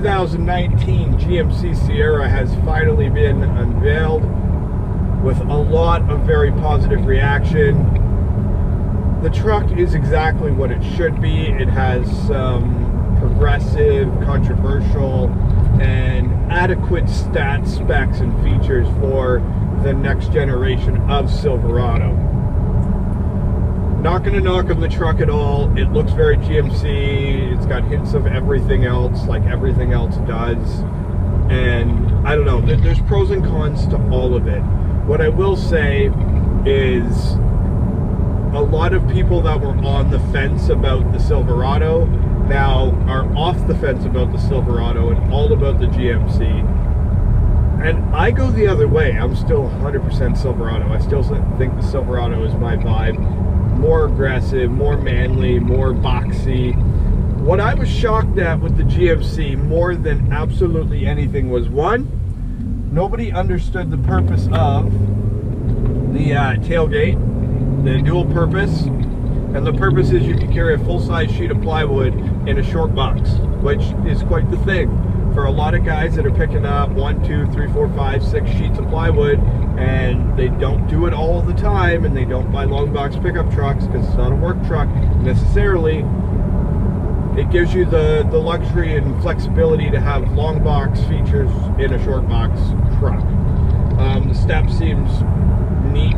2019 GMC Sierra has finally been unveiled with a lot of very positive reaction. The truck is exactly what it should be. It has some progressive, controversial, and adequate stats, specs, and features for the next generation of Silverado. Not going to knock on the truck at all. It looks very GMC. It's got hints of everything else, like everything else does. And I don't know, there's pros and cons to all of it. What I will say is a lot of people that were on the fence about the Silverado now are off the fence about the Silverado and all about the GMC. And I go the other way. I'm still 100% Silverado. I still think the Silverado is my vibe. More aggressive, more manly, more boxy. What I was shocked at with the GMC more than absolutely anything was, one, nobody understood the purpose of the tailgate, the dual purpose. And the purpose is you can carry a full-size sheet of plywood in a short box, which is quite the thing. For a lot of guys that are picking up 1, 2, 3, 4, 5, 6 sheets of plywood, and they don't do it all the time, and they don't buy long box pickup trucks because it's not a work truck necessarily, it gives you the luxury and flexibility to have long box features in a short box truck. The step seems neat.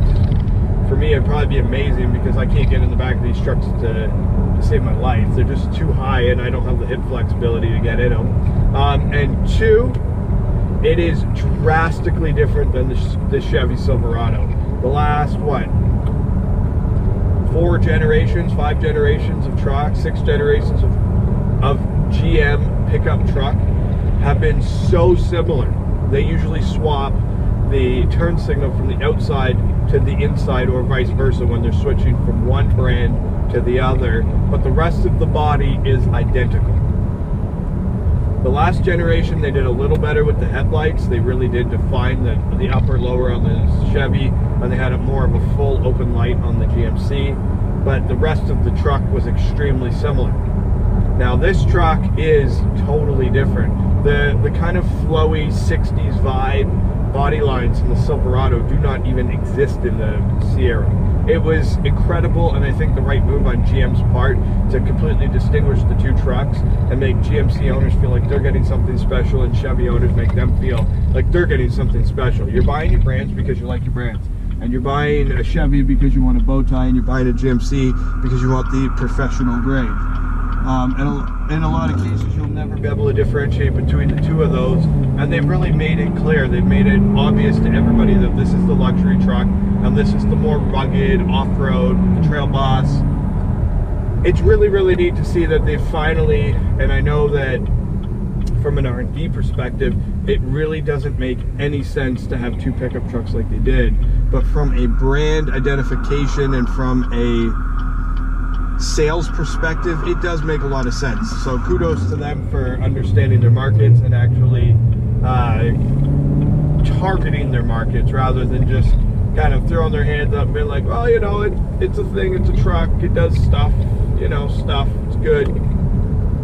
For me, it'd probably be amazing because I can't get in the back of these trucks to save my life. They're just too high and I don't have the hip flexibility to get in them. And two, it is drastically different than the Chevy Silverado. The last, what, 4 generations, 5 generations of truck, 6 generations of GM pickup truck have been so similar. They usually swap the turn signal from the outside to the inside or vice versa when they're switching from one brand to the other, but the rest of the body is identical. The last generation they did a little better with the headlights. They really did define the upper lower on the Chevy, and they had a more of a full open light on the GMC, but the rest of the truck was extremely similar. Now this truck is totally different. The kind of flowy 60s vibe body lines in the Silverado do not even exist in the Sierra. It was incredible, and I think the right move on GM's part to completely distinguish the two trucks and make GMC owners feel like they're getting something special, and Chevy owners make them feel like they're getting something special. You're buying your brands because you like your brands, and you're buying a Chevy because you want a bow tie, and you're buying a GMC because you want the professional grade. And in a lot of cases, you'll never be able to differentiate between the two of those, and they've really made it clear. They've made it obvious to everybody that this is the luxury truck, and this is the more rugged, off-road, the trail boss. It's really, really neat to see that they finally, and I know that from an R&D perspective, it really doesn't make any sense to have 2 pickup trucks like they did, but from a brand identification and from a sales perspective, it does make a lot of sense. So kudos to them for understanding their markets and actually targeting their markets rather than just kind of throwing their hands up and being like, well, you know, it's a thing, it's a truck, it does stuff, you know, stuff, it's good.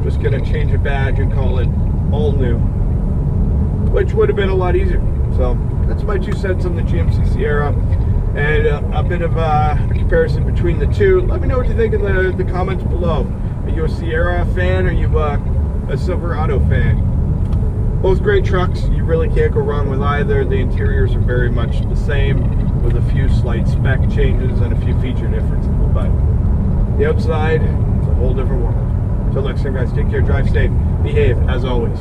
Just gonna change a badge and call it all new, which would have been a lot easier. So that's my 2 cents on the GMC Sierra, and a bit of a comparison between the two. Let me know what you think in the comments below. Are you a Sierra fan, or are you a Silverado fan? Both great trucks. You really can't go wrong with either. The interiors are very much the same, with a few slight spec changes and a few feature differences, but the outside is a whole different world. Until next time, guys, take care, drive safe, behave as always.